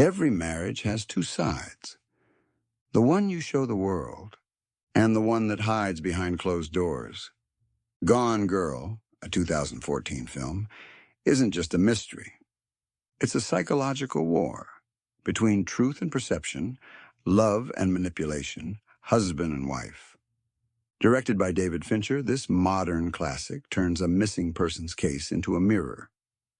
Every marriage has two sides. The one you show the world, and the one that hides behind closed doors. Gone Girl, a 2014 film, isn't just a mystery. It's a psychological war between truth and perception, love and manipulation, husband and wife. Directed by David Fincher, this modern classic turns a missing person's case into a mirror,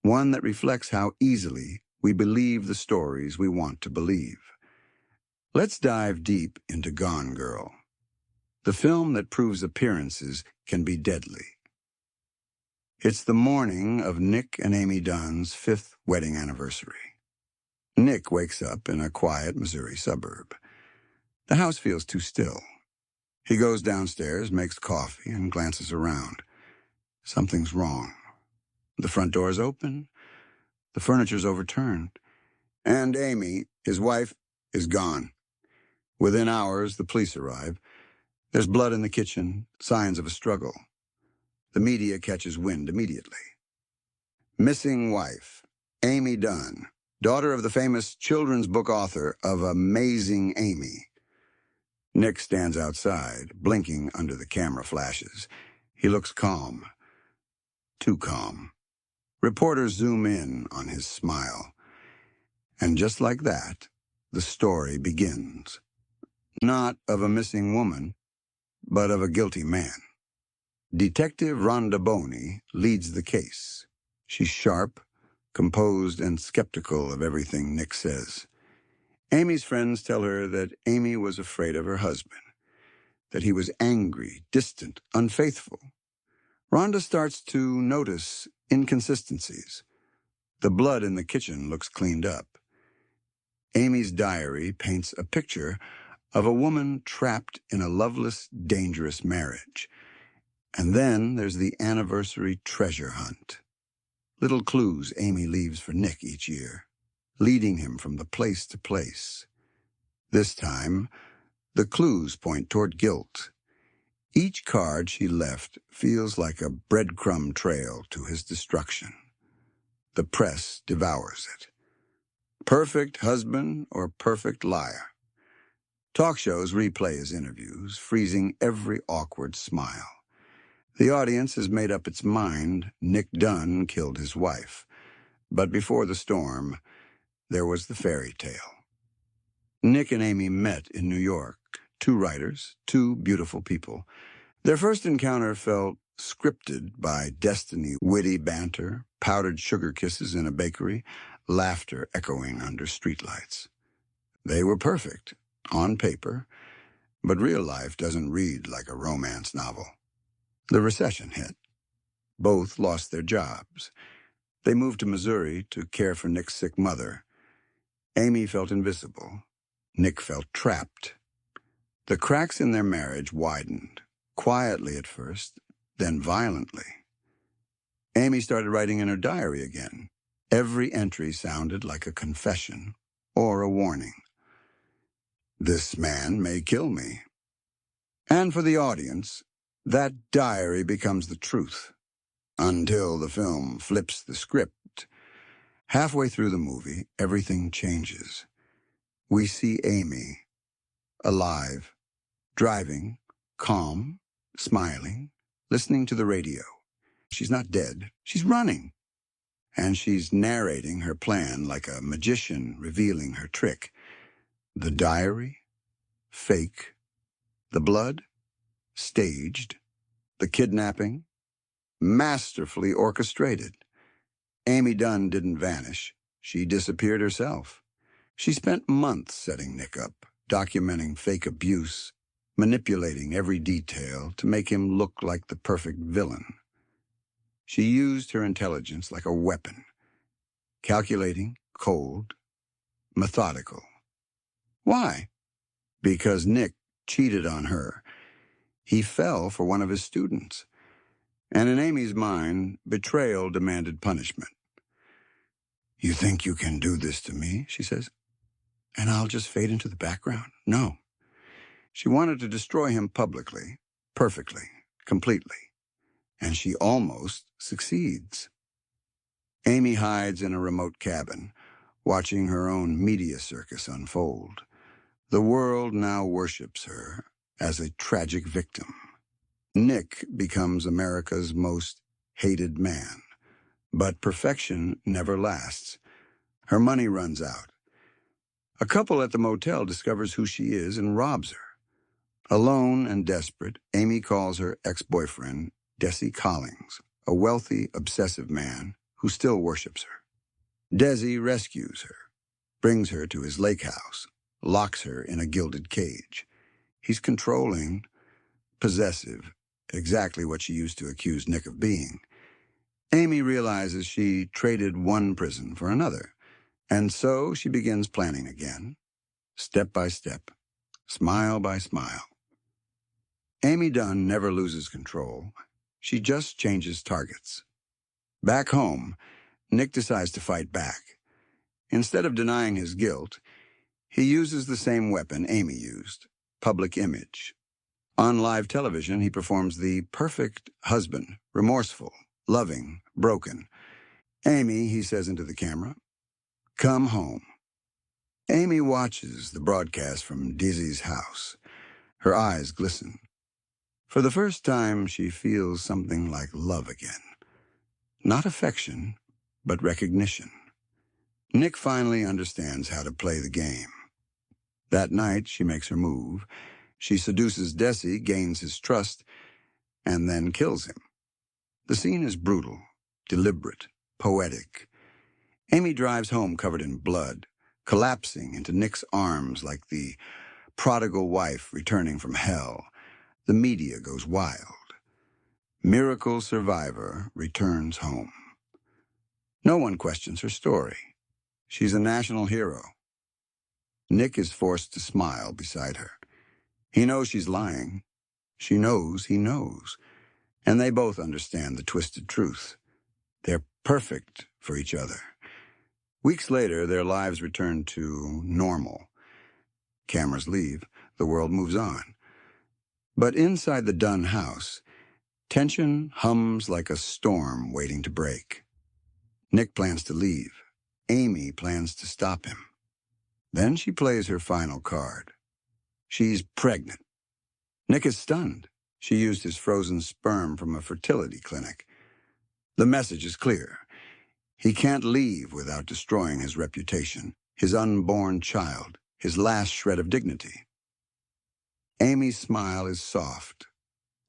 one that reflects how easily we believe the stories we want to believe. Let's dive deep into Gone Girl, the film that proves appearances can be deadly. It's the morning of Nick and Amy Dunne's 5th wedding anniversary. Nick wakes up in a quiet Missouri suburb. The house feels too still. He goes downstairs, makes coffee, and glances around. Something's wrong. The front door's open. The furniture's overturned. And Amy, his wife, is gone. Within hours, the police arrive. There's blood in the kitchen, signs of a struggle. The media catches wind immediately. Missing wife, Amy Dunne, daughter of the famous children's book author of Amazing Amy. Nick stands outside, blinking under the camera flashes. He looks calm. Too calm. Reporters zoom in on his smile. And just like that, the story begins. Not of a missing woman, but of a guilty man. Detective Rhonda Boney leads the case. She's sharp, composed, and skeptical of everything Nick says. Amy's friends tell her that Amy was afraid of her husband, that he was angry, distant, unfaithful. Rhonda starts to notice inconsistencies. The blood in the kitchen looks cleaned up. Amy's diary paints a picture of a woman trapped in a loveless, dangerous marriage. And then there's the anniversary treasure hunt. Little clues Amy leaves for Nick each year, leading him from the place to place. This time, the clues point toward guilt. Each card she left feels like a breadcrumb trail to his destruction. The press devours it. Perfect husband or perfect liar. Talk shows replay his interviews, freezing every awkward smile. The audience has made up its mind Nick Dunne killed his wife. But before the storm, there was the fairy tale. Nick and Amy met in New York, two writers, two beautiful people. Their first encounter felt scripted by destiny, witty banter, powdered sugar kisses in a bakery, laughter echoing under streetlights. They were perfect, on paper, but real life doesn't read like a romance novel. The recession hit. Both lost their jobs. They moved to Missouri to care for Nick's sick mother. Amy felt invisible. Nick felt trapped. The cracks in their marriage widened, quietly at first, then violently. Amy started writing in her diary again. Every entry sounded like a confession or a warning. This man may kill me. And for the audience, that diary becomes the truth. Until the film flips the script. Halfway through the movie, everything changes. We see Amy, alive, driving, calm, smiling, listening to the radio. She's not dead. She's running. And she's narrating her plan like a magician revealing her trick. The diary, fake. The blood, staged. The kidnapping, masterfully orchestrated. Amy Dunne didn't vanish. She disappeared herself. She spent months setting Nick up, documenting fake abuse, manipulating every detail to make him look like the perfect villain. She used her intelligence like a weapon, calculating, cold, methodical. Why? Because Nick cheated on her. He fell for one of his students. And in Amy's mind, betrayal demanded punishment. You think you can do this to me, she says, and I'll just fade into the background? No. She wanted to destroy him publicly, perfectly, completely. And she almost succeeds. Amy hides in a remote cabin, watching her own media circus unfold. The world now worships her as a tragic victim. Nick becomes America's most hated man. But perfection never lasts. Her money runs out. A couple at the motel discovers who she is and robs her. Alone and desperate, Amy calls her ex-boyfriend, Desi Collings, a wealthy, obsessive man who still worships her. Desi rescues her, brings her to his lake house, locks her in a gilded cage. He's controlling, possessive, exactly what she used to accuse Nick of being. Amy realizes she traded one prison for another, and so she begins planning again, step by step, smile by smile. Amy Dunne never loses control. She just changes targets. Back home, Nick decides to fight back. Instead of denying his guilt, he uses the same weapon Amy used, public image. On live television, he performs the perfect husband, remorseful, loving, broken. Amy, he says into the camera, come home. Amy watches the broadcast from Desi's house. Her eyes glisten. For the first time, she feels something like love again. Not affection, but recognition. Nick finally understands how to play the game. That night, she makes her move. She seduces Desi, gains his trust, and then kills him. The scene is brutal, deliberate, poetic. Amy drives home covered in blood, collapsing into Nick's arms like the prodigal wife returning from hell. The media goes wild. Miracle survivor returns home. No one questions her story. She's a national hero. Nick is forced to smile beside her. He knows she's lying. She knows he knows. And they both understand the twisted truth. They're perfect for each other. Weeks later, their lives return to normal. Cameras leave. The world moves on. But inside the Dunne house, tension hums like a storm waiting to break. Nick plans to leave. Amy plans to stop him. Then she plays her final card. She's pregnant. Nick is stunned. She used his frozen sperm from a fertility clinic. The message is clear. He can't leave without destroying his reputation, his unborn child, his last shred of dignity. Amy's smile is soft,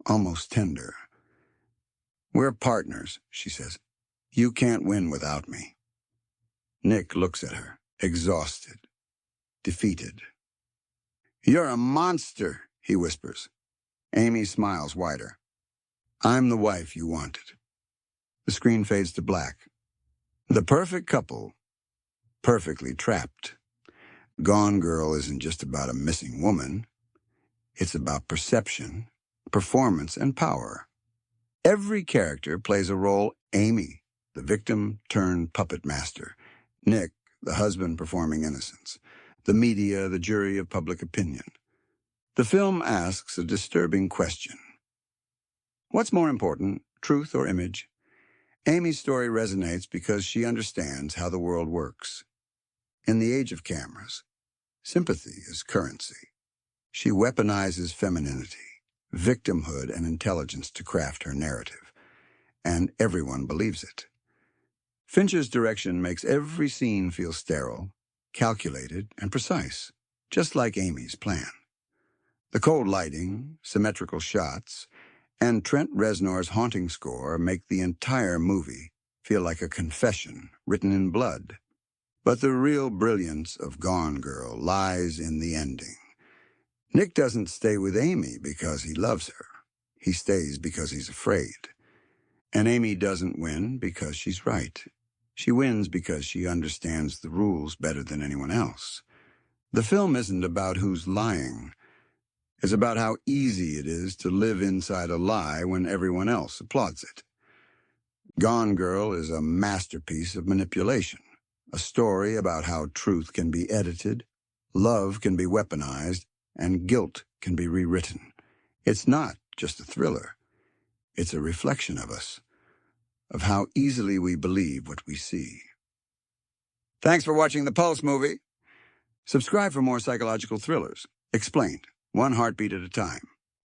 almost tender. We're partners, she says. You can't win without me. Nick looks at her, exhausted, defeated. You're a monster, he whispers. Amy smiles wider. I'm the wife you wanted. The screen fades to black. The perfect couple, perfectly trapped. Gone Girl isn't just about a missing woman. It's about perception, performance, and power. Every character plays a role. Amy, the victim turned puppet master. Nick, the husband performing innocence. The media, the jury of public opinion. The film asks a disturbing question. What's more important, truth or image? Amy's story resonates because she understands how the world works. In the age of cameras, sympathy is currency. She weaponizes femininity, victimhood, and intelligence to craft her narrative, and everyone believes it. Fincher's direction makes every scene feel sterile, calculated, and precise, just like Amy's plan. The cold lighting, symmetrical shots, and Trent Reznor's haunting score make the entire movie feel like a confession written in blood. But the real brilliance of Gone Girl lies in the ending. Nick doesn't stay with Amy because he loves her. He stays because he's afraid. And Amy doesn't win because she's right. She wins because she understands the rules better than anyone else. The film isn't about who's lying. It's about how easy it is to live inside a lie when everyone else applauds it. Gone Girl is a masterpiece of manipulation, a story about how truth can be edited, love can be weaponized, and guilt can be rewritten. It's not just a thriller. It's a reflection of us, of how easily we believe what we see. Thanks for watching the Pulse movie. Subscribe for more psychological thrillers. Explained, one heartbeat at a time.